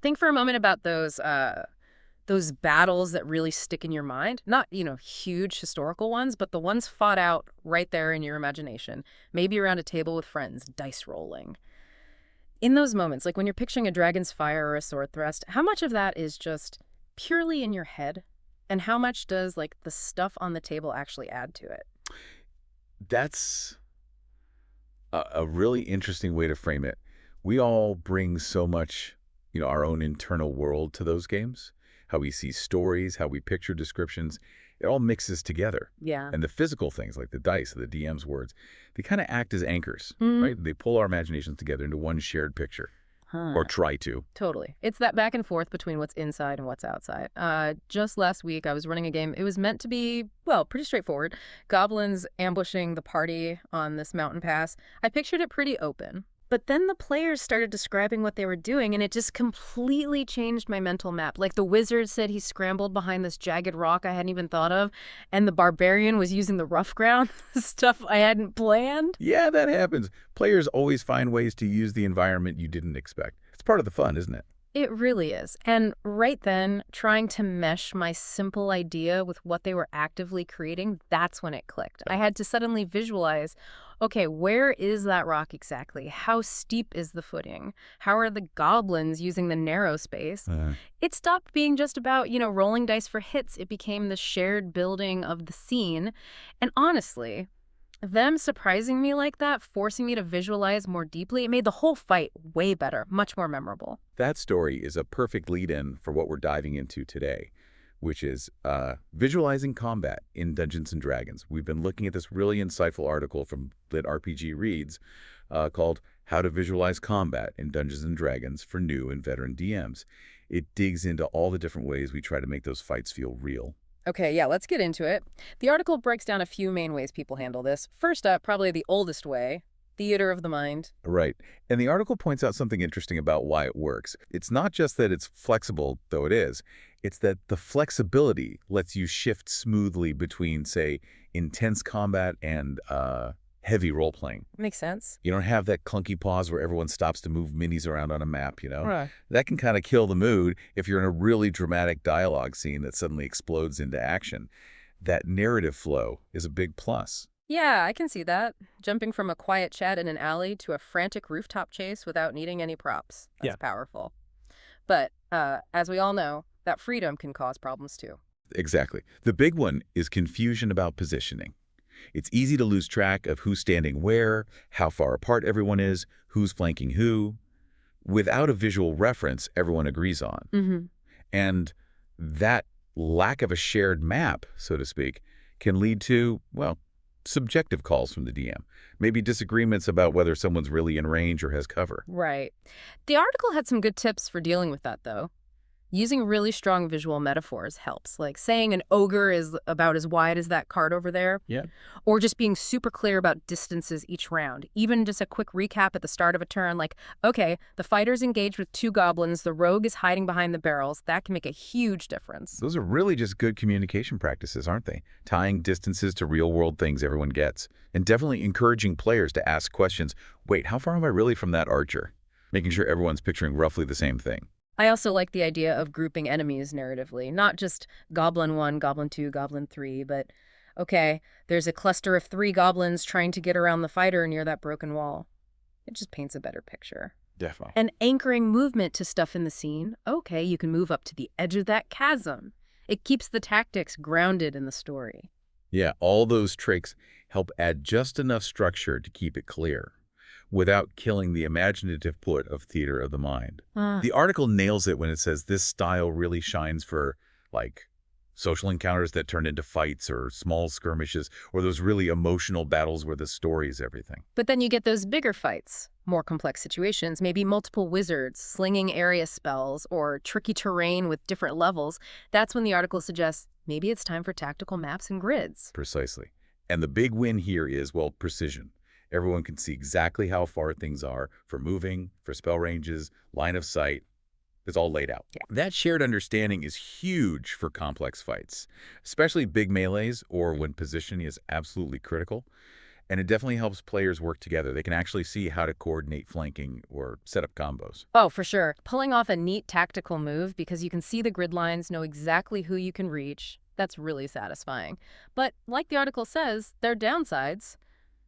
Think for a moment about those battles that really stick in your mind. Not, huge historical ones, but the ones fought out right there in your imagination. Maybe around a table with friends, dice rolling. In those moments, like when you're picturing a dragon's fire or a sword thrust, how much of that is just purely in your head? And how much does, like, the stuff on the table actually add to it? That's a really interesting way to frame it. We all bring so much, our own internal world to those games. How we see stories, how we picture descriptions, it all mixes together. Yeah. And the physical things like the dice, the DM's words, they kind of act as anchors, Mm. right? They pull our imaginations together into one shared picture, Huh. or try to. Totally. It's that back and forth between what's inside and what's outside. Just last week, I was running a game. It was meant to be, well, pretty straightforward. Goblins ambushing the party on this mountain pass. I pictured it pretty open. But then the players started describing what they were doing, and it just completely changed my mental map. Like the wizard said he scrambled behind this jagged rock I hadn't even thought of, and the barbarian was using the rough ground, stuff I hadn't planned. Yeah, that happens. Players always find ways to use the environment you didn't expect. It's part of the fun, isn't it? It really is. And right then, trying to mesh my simple idea with what they were actively creating, that's when it clicked. I had to suddenly visualize, okay, where is that rock exactly? How steep is the footing? How are the goblins using the narrow space? It stopped being just about, rolling dice for hits. It became the shared building of the scene. And honestly, them surprising me like that, forcing me to visualize more deeply, it made the whole fight way better, much more memorable. That story is a perfect lead-in for what we're diving into today, which is visualizing combat in Dungeons & Dragons. We've been looking at this really insightful article from LitRPG Reads called How to Visualize Combat in Dungeons & Dragons for New and Veteran DMs. It digs into all the different ways we try to make those fights feel real. Okay, yeah, let's get into it. The article breaks down a few main ways people handle this. First up, probably the oldest way, theater of the mind. Right. And the article points out something interesting about why it works. It's not just that it's flexible, though it is. It's that the flexibility lets you shift smoothly between, say, intense combat and heavy role-playing. Makes sense. You don't have that clunky pause where everyone stops to move minis around on a map. Right. That can kind of kill the mood if you're in a really dramatic dialogue scene that suddenly explodes into action. That narrative flow is a big plus. Yeah, I can see that. Jumping from a quiet chat in an alley to a frantic rooftop chase without needing any props. That's powerful. But as we all know, that freedom can cause problems too. Exactly. The big one is confusion about positioning. It's easy to lose track of who's standing where, how far apart everyone is, who's flanking who, without a visual reference everyone agrees on. Mm-hmm. And that lack of a shared map, so to speak, can lead to, well, subjective calls from the DM. Maybe disagreements about whether someone's really in range or has cover. Right. The article had some good tips for dealing with that, though. Using really strong visual metaphors helps, like saying an ogre is about as wide as that card over there. Yeah. Or just being super clear about distances each round. Even just a quick recap at the start of a turn, like, okay, the fighter's engaged with 2 goblins, the rogue is hiding behind the barrels. That can make a huge difference. Those are really just good communication practices, aren't they? Tying distances to real-world things everyone gets. And definitely encouraging players to ask questions. Wait, how far am I really from that archer? Making sure everyone's picturing roughly the same thing. I also like the idea of grouping enemies narratively, not just Goblin 1, Goblin 2, Goblin 3, but, okay, there's a cluster of 3 goblins trying to get around the fighter near that broken wall. It just paints a better picture. Definitely. And anchoring movement to stuff in the scene, okay, you can move up to the edge of that chasm. It keeps the tactics grounded in the story. Yeah, all those tricks help add just enough structure to keep it clear, without killing the imaginative put of theater of the mind. The article nails it when it says this style really shines for, like, social encounters that turn into fights or small skirmishes or those really emotional battles where the story is everything. But then you get those bigger fights, more complex situations, maybe multiple wizards, slinging area spells, or tricky terrain with different levels. That's when the article suggests maybe it's time for tactical maps and grids. Precisely. And the big win here is, well, precision. Everyone can see exactly how far things are for moving, for spell ranges, line of sight. It's all laid out. Yeah. That shared understanding is huge for complex fights, especially big melees or when positioning is absolutely critical. And it definitely helps players work together. They can actually see how to coordinate flanking or set up combos. Oh, for sure. Pulling off a neat tactical move because you can see the grid lines, know exactly who you can reach. That's really satisfying. But like the article says, there are downsides.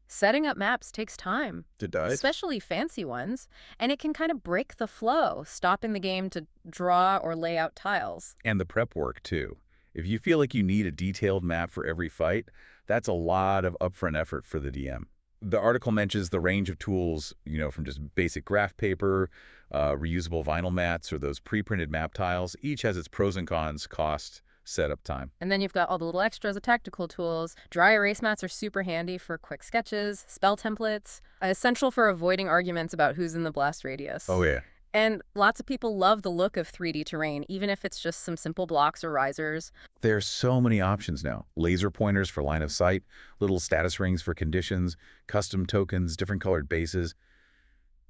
Setting up maps takes time, It does. especially fancy ones, and it can kind of break the flow, stopping the game to draw or lay out tiles. And the prep work, too. If you feel like you need a detailed map for every fight, that's a lot of upfront effort for the DM. The article mentions the range of tools, from just basic graph paper, reusable vinyl mats, or those pre-printed map tiles. Each has its pros and cons, cost, setup time. And then you've got all the little extras of tactical tools. Dry erase mats are super handy for quick sketches, spell templates, essential for avoiding arguments about who's in the blast radius. Oh, yeah. And lots of people love the look of 3D terrain, even if it's just some simple blocks or risers. There's so many options now. Laser pointers for line of sight, little status rings for conditions, custom tokens, different colored bases.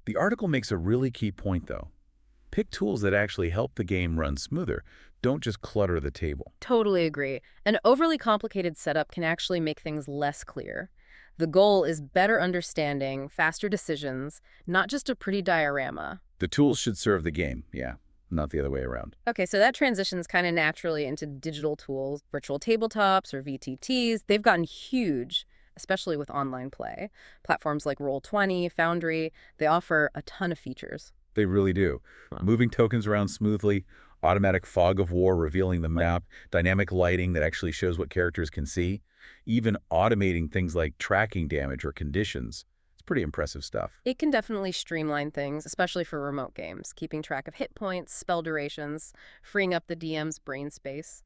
The article makes a really key point, though. Pick tools that actually help the game run smoother. Don't just clutter the table. Totally agree. An overly complicated setup can actually make things less clear. The goal is better understanding, faster decisions, not just a pretty diorama. The tools should serve the game, yeah, not the other way around. Okay, so that transitions kind of naturally into digital tools, virtual tabletops or VTTs. They've gotten huge, especially with online play. Platforms like Roll20, Foundry, they offer a ton of features. They really do. Wow. Moving tokens around smoothly, automatic fog of war revealing the map, dynamic lighting that actually shows what characters can see, even automating things like tracking damage or conditions. It's pretty impressive stuff. It can definitely streamline things, especially for remote games, keeping track of hit points, spell durations, freeing up the DM's brain space.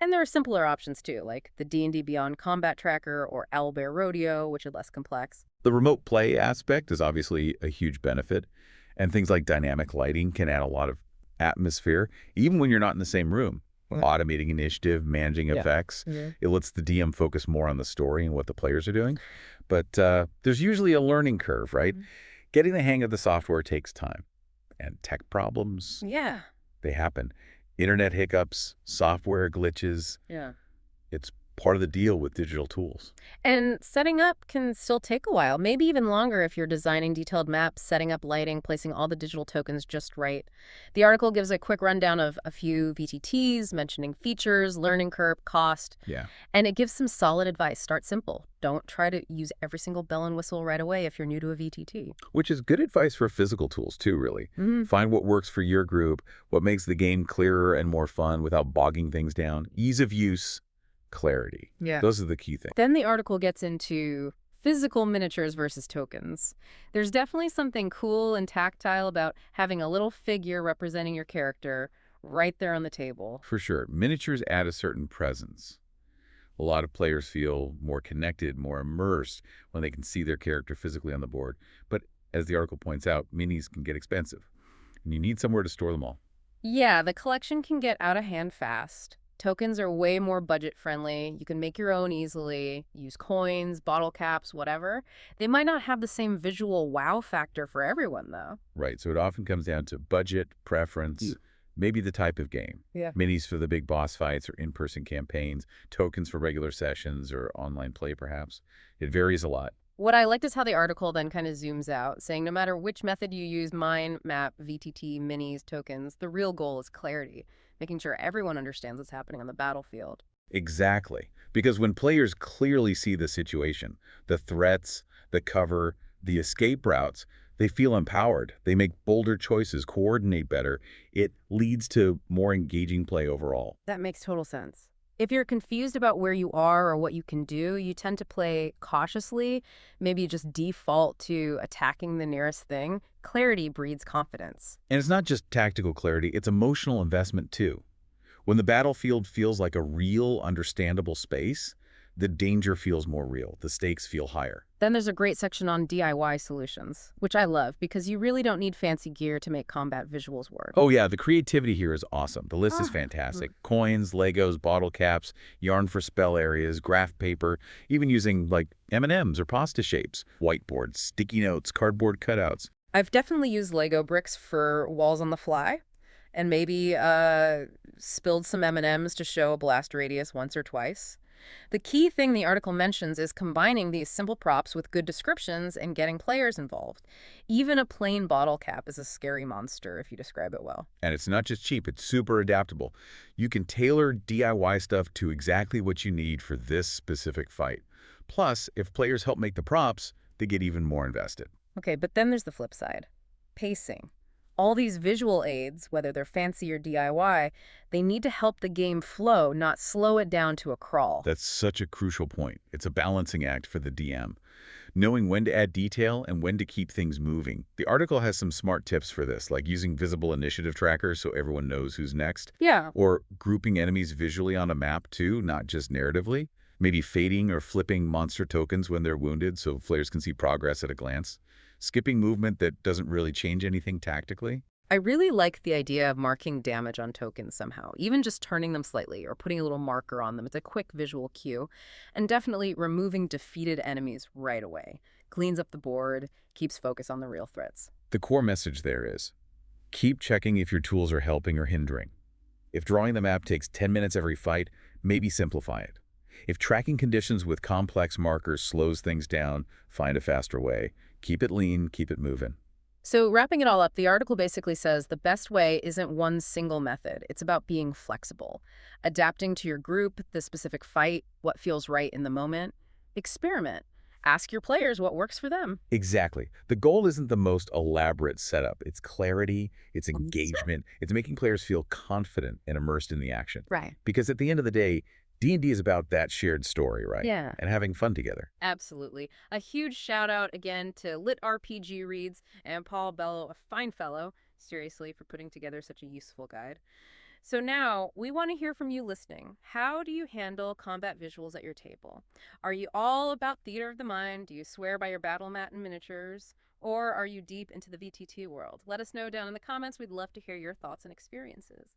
And there are simpler options too, like the D&D Beyond Combat Tracker or Owlbear Rodeo, which are less complex. The remote play aspect is obviously a huge benefit, and things like dynamic lighting can add a lot of atmosphere, even when you're not in the same room. Automating initiative, managing effects. It lets the DM focus more on the story and what the players are doing. But there's usually a learning curve, right? Getting the hang of the software takes time. And tech problems, Yeah. they happen. Internet hiccups, software glitches. Yeah. It's part of the deal with digital tools. And setting up can still take a while, maybe even longer if you're designing detailed maps, setting up lighting, placing all the digital tokens just right. The article gives a quick rundown of a few VTTs, mentioning features, learning curve, cost, Yeah. and it gives some solid advice. Start simple. Don't try to use every single bell and whistle right away if you're new to a VTT. Which is good advice for physical tools, too, really. Mhm. Find what works for your group, what makes the game clearer and more fun without bogging things down. Ease of use, clarity. Yeah. Those are the key things. Then the article gets into physical miniatures versus tokens. There's definitely something cool and tactile about having a little figure representing your character right there on the table. For sure. Miniatures add a certain presence. A lot of players feel more connected, more immersed when they can see their character physically on the board. But as the article points out, minis can get expensive, and you need somewhere to store them all. Yeah, the collection can get out of hand fast. Tokens are way more budget friendly. You can make your own easily, use coins, bottle caps, whatever. They might not have the same visual wow factor for everyone, though. Right, so it often comes down to budget, preference, maybe the type of game. Yeah. Minis for the big boss fights or in-person campaigns, tokens for regular sessions or online play, perhaps. It varies a lot. What I liked is how the article then kind of zooms out, saying no matter which method you use, mine, map, VTT, minis, tokens, the real goal is clarity, making sure everyone understands what's happening on the battlefield. Exactly. Because when players clearly see the situation, the threats, the cover, the escape routes, they feel empowered. They make bolder choices, coordinate better. It leads to more engaging play overall. That makes total sense. If you're confused about where you are or what you can do, you tend to play cautiously, maybe just default to attacking the nearest thing. Clarity breeds confidence. And it's not just tactical clarity, it's emotional investment too. When the battlefield feels like a real, understandable space, the danger feels more real, the stakes feel higher. Then there's a great section on DIY solutions, which I love because you really don't need fancy gear to make combat visuals work. Oh yeah, the creativity here is awesome. The list is fantastic. Coins, Legos, bottle caps, yarn for spell areas, graph paper, even using like M&Ms or pasta shapes, whiteboards, sticky notes, cardboard cutouts. I've definitely used Lego bricks for walls on the fly and maybe spilled some M&Ms to show a blast radius once or twice. The key thing the article mentions is combining these simple props with good descriptions and getting players involved. Even a plain bottle cap is a scary monster if you describe it well. And it's not just cheap, it's super adaptable. You can tailor DIY stuff to exactly what you need for this specific fight. Plus, if players help make the props, they get even more invested. Okay, but then there's the flip side. Pacing. All these visual aids, whether they're fancy or DIY, they need to help the game flow, not slow it down to a crawl. That's such a crucial point. It's a balancing act for the DM, knowing when to add detail and when to keep things moving. The article has some smart tips for this, like using visible initiative trackers so everyone knows who's next, Yeah. or grouping enemies visually on a map too, not just narratively. Maybe fading or flipping monster tokens when they're wounded so players can see progress at a glance. Skipping movement that doesn't really change anything tactically. I really like the idea of marking damage on tokens somehow, even just turning them slightly or putting a little marker on them. It's a quick visual cue. And definitely removing defeated enemies right away. Cleans up the board, keeps focus on the real threats. The core message there is, keep checking if your tools are helping or hindering. If drawing the map takes 10 minutes every fight, maybe simplify it. If tracking conditions with complex markers slows things down, find a faster way. Keep it lean, keep it moving. So, wrapping it all up, the article basically says the best way isn't one single method. It's about being flexible, adapting to your group, the specific fight, what feels right in the moment. Experiment. Ask your players what works for them. Exactly. The goal isn't the most elaborate setup. It's clarity, it's Sure. engagement, it's making players feel confident and immersed in the action. Right. Because at the end of the day, D&D is about that shared story, right? Yeah. And having fun together. Absolutely. A huge shout out again to LitRPG Reads and Paul Bello, a fine fellow, seriously, for putting together such a useful guide. So now we want to hear from you listening. How do you handle combat visuals at your table? Are you all about theater of the mind? Do you swear by your battle mat and miniatures? Or are you deep into the VTT world? Let us know down in the comments. We'd love to hear your thoughts and experiences.